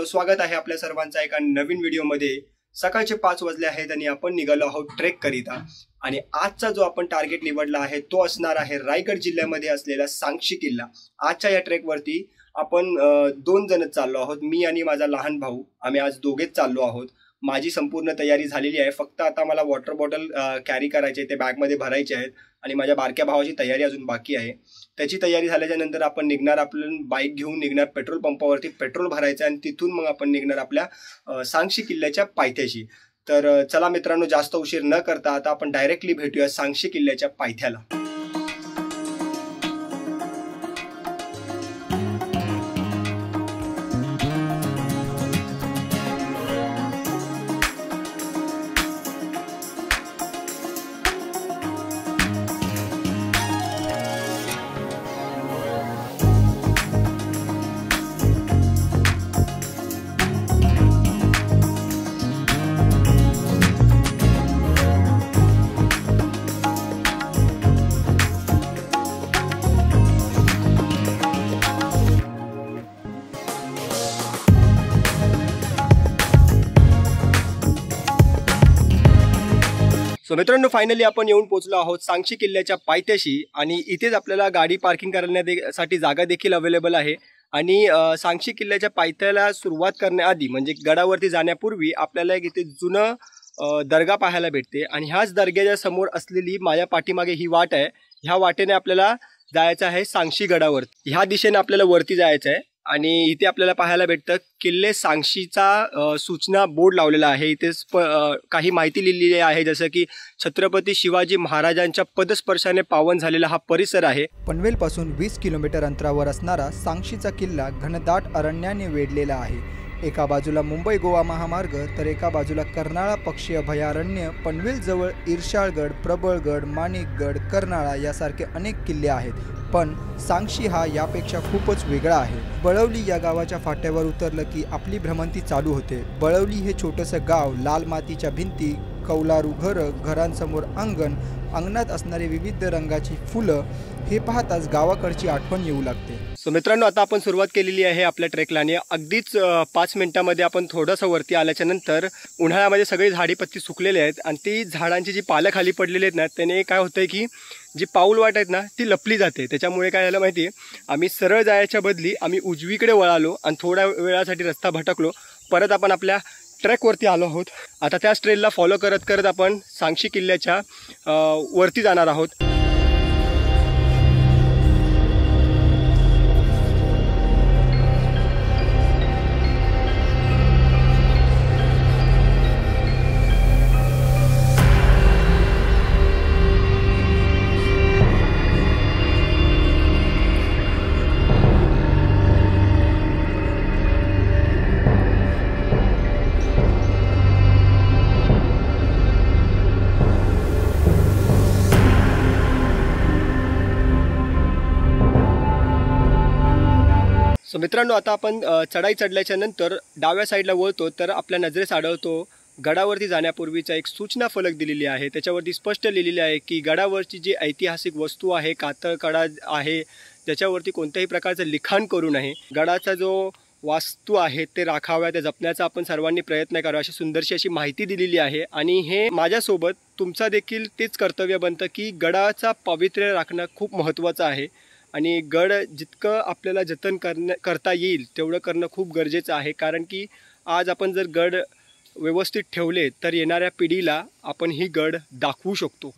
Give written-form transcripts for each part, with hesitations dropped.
स्वागत आहे आपल्या सर्वांचा एका नवीन व्हिडिओमध्ये। सकाळचे 5 वाजले आहेत आणि आपण निघालो आहोत ट्रेक करिता। आणि आजचा जो आपण टार्गेट निवडला आहे तो असणार आहे रायगड जिल्ह्यामध्ये असलेला सांक्षी किल्ला। आजच्या या ट्रेक वरती आपण 2 जण चाललो आहोत, मी आणि माझा लहान भाऊ। आम्ही आज दोघेच चाललो आहोत। माझी संपूर्ण तयारी झालेली आहे, फक्त आता मला वॉटर बॉटल कॅरी करायचे, ते बॅग मध्ये भरायचे आहेत आणि माझ्या बारक्या भावाची तयारी अजून बाकी आहे। त्याची तयारी झाल्याच्या नंतर आपण निघणार, आपण बाईक घेऊन निघणार पेट्रोल पंपावरती पेट्रोल भरायचं आणि तिथून मग आपण निघणार आपल्या सांक्षी किल्ल्याच्या पायथ्याशी। तर चला मित्रांनो, जास्त उशीर न करता आता आपण डायरेक्टली भेटूया सांक्षी किल्ल्याच्या पायथ्याला। सो मित्रांनो, फायनली आपण येऊन पोहोचलो आहोत सांक्षी किल्ल्याच्या पायथ्याशी आणि इथेच आपल्याला गाडी पार्किंग करण्यासाठी जागा देखील अवेलेबल आहे। आणि सांक्षी किल्ल्याच्या पायथ्याला सुरुवात करण्याआधी म्हणजे गडावरती जाण्यापूर्वी आपल्याला एक इथे जुनं दर्गा पाहायला भेटते आणि ह्याच दर्ग्याच्या समोर असलेली माझ्या पाठीमागे ही वाट आहे। ह्या वाटेने आपल्याला जायचं आहे सांक्षी गडावर। ह्या दिशेने आपल्याला वरती जायचं आहे आणि इथे आपल्याला पाहायला भेटतं किल्ले सांक्षीचा सूचना बोर्ड लावलेला आहे। इथे काही माहिती लिहिलेली आहे, जसं की छत्रपती शिवाजी महाराजांच्या पदस्पर्शाने पावन झालेला हा परिसर आहे। पनवेलपासून 20 किलोमीटर अंतरावर असणारा सांक्षीचा किल्ला घनदाट अरण्याने वेढलेला आहे। एका बाजूला मुंबई गोवा महामार्ग तर एका बाजूला कर्नाळा पक्षी अभयारण्य, पनवेलजवळ इर्शाळगड, प्रबळगड, माणिकगड, कर्नाळा यासारखे अनेक किल्ले आहेत, पण सांक्षी हा यापेक्षा खूपच वेगळा आहे। बळवली या गावाच्या फाट्यावर उतरलं की आपली भ्रमंती चालू होते। बळवली हे छोटंसं गाव, लाल मातीच्या भिंती, कौलारू घरं, घरांसमोर अंगण, अंगणात असणारे विविध रंगाची फुलं, हे पाहताच गावाकडची आठवण येऊ लागते। सो मित्रांनो, आता आपण सुरुवात केलेली आहे आपल्या ट्रेकला आणि अगदीच 5 मिनिटांमध्ये आपण थोडंसं वरती आल्याच्या नंतर उन्हाळ्यामध्ये सगळी झाडीपत्ती सुकलेली आहेत आणि ती झाडांची जी पालं खाली पडलेली आहेत ना, त्याने काय होतंय की जी पाऊल वाट आहेत ना ती लपली जाते। त्याच्यामुळे काय झालं माहिती आहे, आम्ही सरळ जायच्या बदली आम्ही उजवीकडे वळालो आणि थोड्या वेळासाठी रस्ता भटकलो, परत आपण आपल्या ट्रॅकवरती आलो आहोत। आता त्याच ट्रेलला फॉलो करत करत आपण सांक्षी किल्ल्याच्या वरती जाणार आहोत। सो मित्रांनो, आता आपण चढाई चढल्याच्या नंतर डाव्या साईडला वळतो तर आपल्या नजरेस आढळतो गडावरती जाण्यापूर्वीचा एक सूचना फलक दिलेली आहे। त्याच्यावरती स्पष्ट लिहिलेले आहे की गडावरची जी ऐतिहासिक वस्तू आहे, कातळ कडा आहे, ज्याच्यावरती कोणत्याही प्रकारचं लिखाण करू नये। गडाचा जो वास्तू आहे ते राखाव्या, ते जपण्याचा आपण सर्वांनी प्रयत्न करावा, अशी सुंदरशी अशी माहिती दिलेली आहे। आणि हे माझ्यासोबत तुमचा देखील तेच कर्तव्य बनतं की गडाचा पावित्र्य राखणं खूप महत्त्वाचं आहे आणि गड जितकं आपल्याला जतन करता येईल तेवढं करणं खूप गरजेचं आहे। कारण की आज आपण जर गड व्यवस्थित ठेवले तर येणाऱ्या पिढीला आपण ही गड दाखवू शकतो।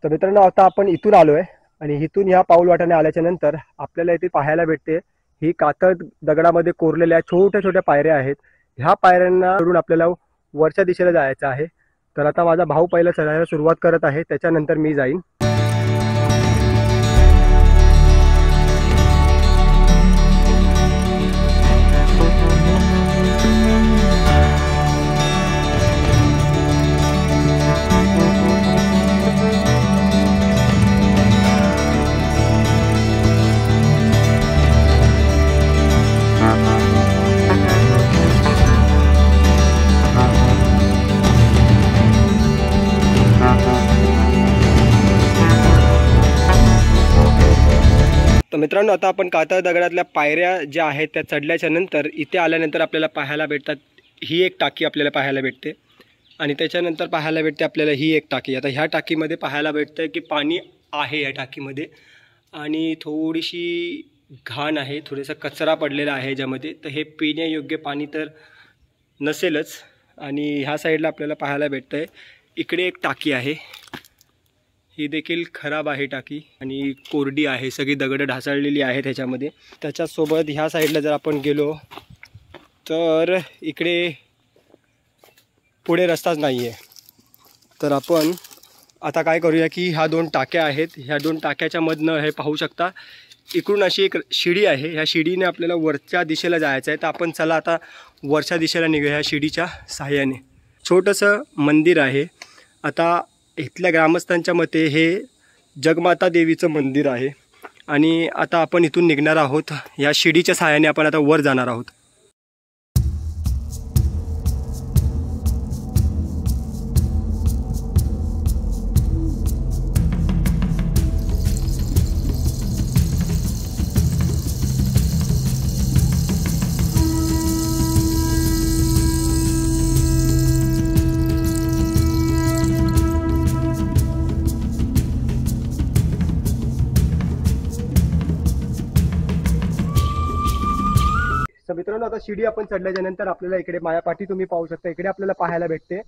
तर मित्रांनो, आता आपण इथून आलोय आणि इथून ह्या पाऊल वाटाने आल्याच्या नंतर आपल्याला इथे पाहायला भेटते ही कातळ दगडामध्ये कोरलेल्या छोट्या छोट्या पायऱ्या आहेत। ह्या पायऱ्यांना चढून आपल्याला वरच्या दिशेला जायचं आहे। तर आता माझा भाऊ पहिला चढायला सुरुवात करत आहे, त्याच्यानंतर मी जाईन। मित्रांनो, आता आपण कातळ दगडातल्या पायऱ्या ज्या आहेत त्या चढल्याच्या नंतर इथे आल्यानंतर आपल्याला पाहायला भेटतात ही एक टाकी आपल्याला पाहायला भेटते आणि त्याच्यानंतर पाहायला भेटते आपल्याला ही एक टाकी. आता ह्या टाकीमध्ये पाहायला भेटतं की पाणी आहे या टाकीमध्ये आणि थोडीशी घाण आहे, थोडासा कचरा पडलेला आहे ज्यामध्ये, तर हे पिण्यायोग्य पाणी तर नसेलच. आणि ह्या साईडला आपल्याला पाहायला भेटतं आहे इकडे एक टाकी आहे, ही देखील खराब आहे टाकी आणि कोरडी आहे, सगळी दगडं ढासळलेली आहे त्याच्यामध्ये. त्याच्यासोबत ह्या साईडला जर आपण गेलो तर इकडे पुढे रस्ताच नाही आहे. तर आपण आता काय करूया की ह्या 2 टाक्या आहेत, ह्या 2 टाक्याच्या मधनं हे पाहू शकता इकडून अशी एक शिडी आहे, ह्या शिडीने आपल्याला वरच्या दिशेला जायचं आहे. तर आपण चला आता वरच्या दिशेला निघूया ह्या शिडीच्या सहाय्याने. छोटंसं मंदिर आहे. आता इथल्या ग्रामस्थांच्या मते हे जगमाता देवीचं मंदिर आहे आणि आता आपण इथून निघणार आहोत. या शिडीच्या सहाय्याने आपण आता वर जाणार आहोत. तर मित्रांनो, आता शिडी आपण चढल्याच्या नंतर आपल्याला इकडे मायापाठी तुम्ही पाहू शकता, इकडे आपल्याला पाहायला भेटते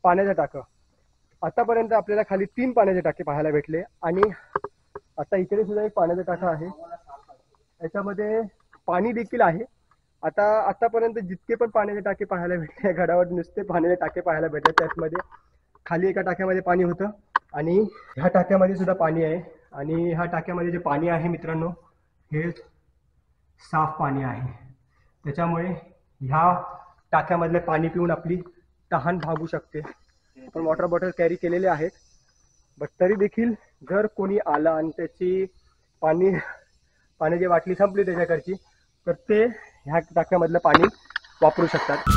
पाण्याचं टाकं. आतापर्यंत आपल्याला खाली 3 पाण्याचे टाके पाहायला भेटले आणि आता इकडे सुद्धा एक पाण्याचं टाकं आहे, याच्यामध्ये पाणी देखील आहे. आतापर्यंत जितके पण पाण्याचे टाके पाहायला भेटले गडावर नुसते पाण्याचे टाके पाहायला भेटले. त्याचमध्ये खाली एका टाक्यामध्ये पाणी होतं आणि ह्या टाक्यामध्ये सुद्धा पाणी आहे आणि ह्या टाक्यामध्ये जे पाणी आहे मित्रांनो हे साफ पाणी आहे. त्याच्यामुळे ह्या टाक्यामधले पाणी पिऊन आपली तहान भागू शकते. आपण वॉटर बॉटल कॅरी केलेले आहेत, बट तरी देखील जर कोणी आला आणि त्याची पाण्याची बाटली संपली त्याच्याकडची तर ते ह्या टाक्यामधलं पाणी वापरू शकतात.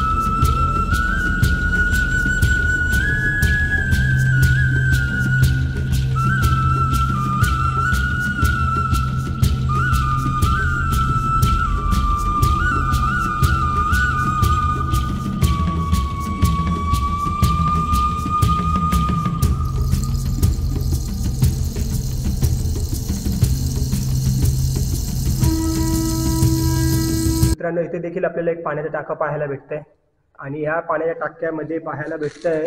मित्रांनो, इथे देखील आपल्याला एक पाण्याचा टाका पाहायला भेटतंय आणि ह्या पाण्याच्या टाक्यामध्ये पाहायला भेटतंय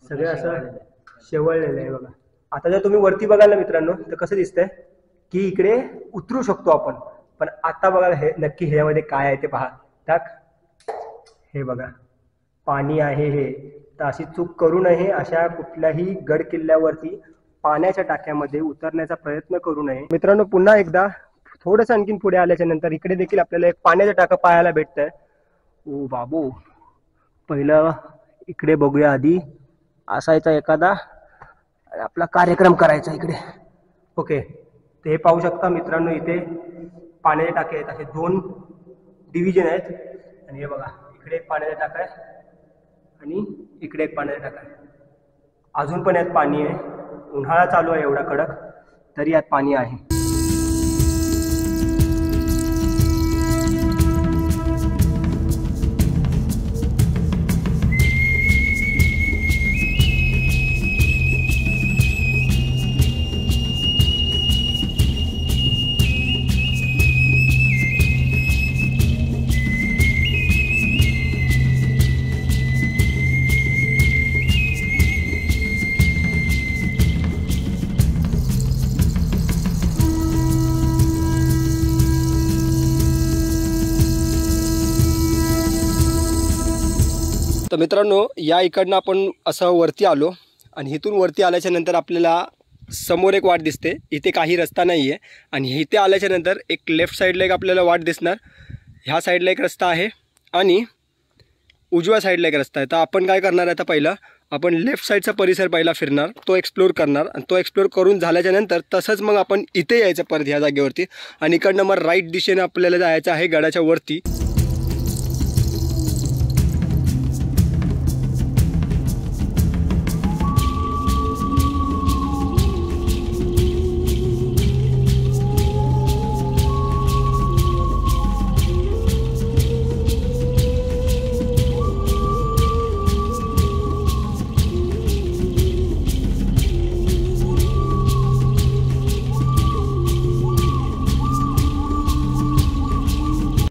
सगळं असं शेवळलेलं आहे बघा. आता जर तुम्ही वरती बघाल ना मित्रांनो तर कसं दिसतंय की इकडे उतरू शकतो आपण, पण आता बघा हे नक्की ह्यामध्ये काय आहे ते पहा. टाक, हे बघा पाणी आहे हे. तर अशी चूक करू नये, अशा कुठल्याही गड किल्ल्यावरती पाण्याच्या टाक्यामध्ये उतरण्याचा प्रयत्न करू नये. मित्रांनो, पुन्हा एकदा थोडंसं आणखीन पुढे आल्याच्या नंतर इकडे देखील आपल्याला एक पाण्याचा टाका पाहायला भेटतंय. ओ बाबू, पहिलं इकडे बघूया आधी. असायचा एखादा आपला कार्यक्रम करायचा इकडे. ओके, ते हे पाहू शकता मित्रांनो, इथे पाण्याचे टाके आहेत, असे 2 डिव्हिजन आहेत आणि हे बघा इकडे एक पाण्याचा टाका आहे आणि इकडे एक पाण्याचा टाका आहे. अजून पण यात पाणी आहे. उन्हाळा चालू आहे एवढा कडक, तरी यात पाणी आहे. तर मित्रांनो, या इकडनं आपण असं वरती आलो आणि इथून वरती आल्याच्या नंतर आपल्याला समोर एक वाट दिसते. इथे काही रस्ता नाही आहे आणि इथे आल्याच्या नंतर एक लेफ्ट साईडला एक आपल्याला वाट दिसणार. ह्या साईडला एक रस्ता आहे आणि उजव्या साईडला एक रस्ता आहे. तर आपण काय करणार आहे, आता पहिलं आपण लेफ्ट साईडचा परिसर पहिला फिरणार, तो एक्सप्लोर करणार आणि तो एक्सप्लोर करून झाल्याच्या नंतर तसंच मग आपण इथे यायचं परत ह्या जागेवरती आणि इकडनं मग राईट दिशेने आपल्याला जायचं आहे गडाच्या वरती.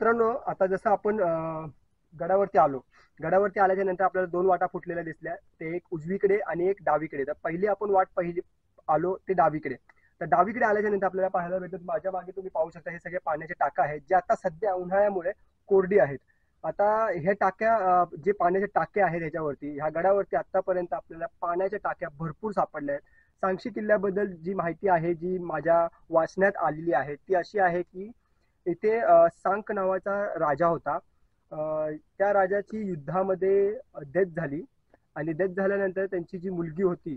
मित्रांनो, आता जसं आपण गडावरती आलो, गडावरती आल्याच्या नंतर आपल्याला 2 वाटा फुटलेल्या दिसल्या. ते एक उजवीकडे आणि एक डावीकडे. तर पहिली आपण वाट आलो ते डावीकडे. तर डावीकडे आल्याच्या नंतर आपल्याला पाहायला भेटत, माझ्या मागे तुम्ही पाहू शकता, हे सगळे पाण्याचे टाका आहेत जे आता सध्या उन्हाळ्यामुळे कोरडी आहेत. आता हे टाक्या जे पाण्याचे टाके आहेत ह्याच्यावरती, ह्या गडावरती आतापर्यंत आपल्याला पाण्याच्या टाक्या भरपूर सापडल्या आहेत. सांगशी किल्ल्याबद्दल जी माहिती आहे, जी माझ्या वाचण्यात आलेली आहे, ती अशी आहे की इथे सांक नावाचा राजा होता. त्या राजाची युद्धामध्ये डेथ झाली आणि डेथ झाल्यानंतर त्यांची जी मुलगी होती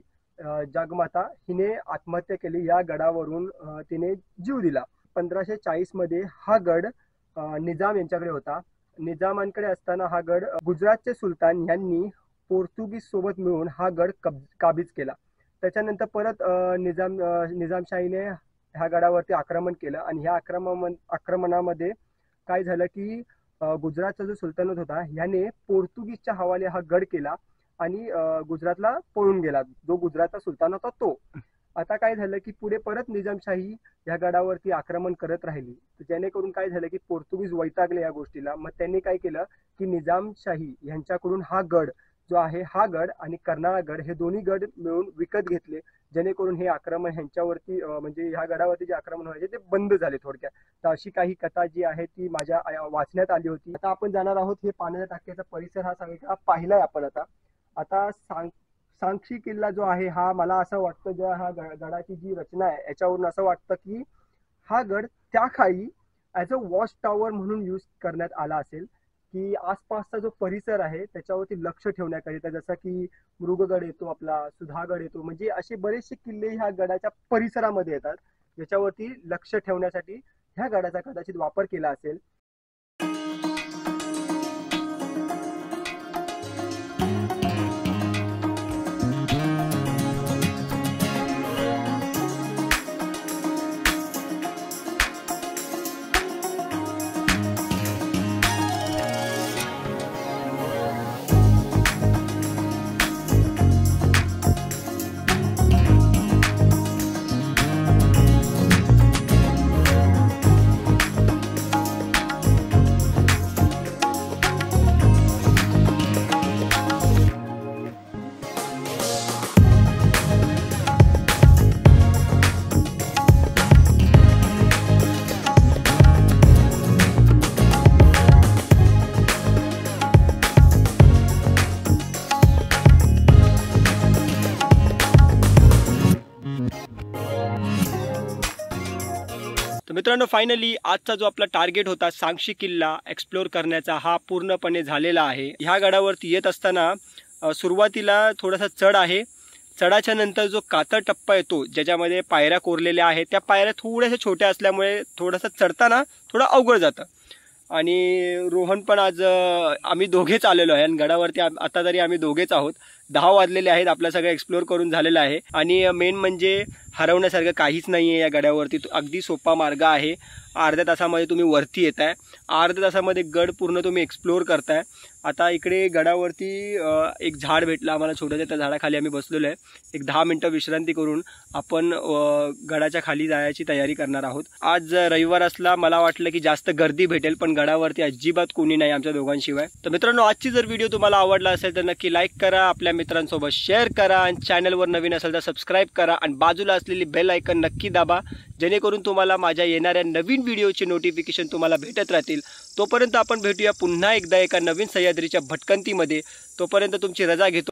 जगमाता, हिने आत्महत्या केली. या गडावरून तिने जीव दिला. 1540 मध्ये हा गड निजाम यांच्याकडे होता. निजामांकडे असताना हा गड गुजरातचे सुलतान यांनी पोर्तुगीज सोबत मिळून हा गड काबीज केला. त्याच्यानंतर परत निजामशाहीने ह्या गडावरती आक्रमण केलं आणि ह्या आक्रमणामध्ये काय झालं की गुजरातचा जो सुलतानत होता याने पोर्तुगीजच्या हवाले हा गड केला आणि गुजरातला पळून गेला, जो गुजरातचा सुलतान होता तो. आता काय झालं की पुढे परत निजामशाही या गडावरती आक्रमण करत राहिली. जेणेकरून काय झालं की पोर्तुगीज वैतागले या गोष्टीला. मग त्यांनी काय केलं की निजामशाही यांच्याकडून हा गड जो आहे, हा गड आणि कर्नाळा गड हे दोन्ही गड मिळून विकत घेतले. जेणेकरून हे आक्रमण ह्यांच्यावरती म्हणजे ह्या गडावरती जे आक्रमण व्हायचे ते बंद झाले थोडक्यात. तर अशी काही कथा जी आहे ती माझ्या वाचण्यात आली होती. आता आपण जाणार आहोत हे पाण्याच्या टाक्याचा परिसर हा सगळा पाहिलाय आपण. आता सांक्षी किल्ला जो आहे हा, मला असं वाटतं ज्या हा गडाची जी रचना आहे याच्यावरून असं वाटतं की हा गड त्या काळी ॲज अ वॉच टॉवर म्हणून यूज करण्यात आला असेल, की आसपासचा जो परिसर आहे त्याच्यावरती लक्ष ठेवण्याकरिता. जसं की मृगगड येतो आपला, सुधागड येतो, म्हणजे असे बरेचसे किल्ले ह्या गडाच्या परिसरामध्ये येतात ज्याच्यावरती लक्ष ठेवण्यासाठी ह्या गडाचा कदाचित वापर केला असेल. तर मित्रांनो, फायनली आजचा जो आपला टार्गेट होता सांक्षी किल्ला एक्सप्लोर करण्याचा, हा पूर्णपणे झालेला आहे. ह्या गडावरती येत असताना सुरुवातीला थोडासा चढ आहे. चढाच्या नंतर जो कातळ टप्पा येतो ज्याच्यामध्ये पायऱ्या कोरलेल्या आहेत, त्या पायऱ्या थोड्याशा छोट्या असल्यामुळे थोडासा चढताना थोडं अवघड जातं. आणि रोहन पण आज आम्ही दोघेच आलेलो आहे आणि गडावरती आता तरी आम्ही दोघेच आहोत. 10 वाजलेले आहेत, आपलं सगळं एक्सप्लोर करून झालेलं आहे. आणि मेन म्हणजे हरवण्यासारखं काहीच नाही आहे या गडावरती. अगदी सोपा मार्ग आहे. अर्ध्या तासामध्ये तुम्ही वरती येत आहे. अर्ध्या तासामध्ये गड पूर्ण तुम्ही एक्सप्लोर करताय. आता इकडे गडावरती एक झाड भेटलं आम्हाला छोट्याच्या, त्या झाडाखाली आम्ही बसलेलो आहे. एक 10 मिनटं विश्रांती करून आपण गडाच्या खाली जायची तयारी करणार आहोत. आज रविवार असला, मला वाटलं की जास्त गर्दी भेटेल, पण गडावरती अजिबात कोणी नाही आमच्या दोघांशिवाय. तर मित्रांनो, आजची जर व्हिडिओ तुम्हाला आवडला असेल तर नक्की लाईक करा, आपल्या मित्रांसोबत शेअर करा आणि चॅनलवर नवीन असेल तर सबस्क्राईब करा आणि बाजूला असलेली बेल आयकन नक्की दाबा, जेणेकरून तुम्हाला माझ्या येणाऱ्या नवीन व्हिडिओची नोटिफिकेशन तुम्हाला भेटत राहतील. तोपर्यंत आपण भेटूया पुन्हा एकदा एका नवीन सह्याद्रीच्या भटकंतीमध्ये. तोपर्यंत तुमची रजा घेतो.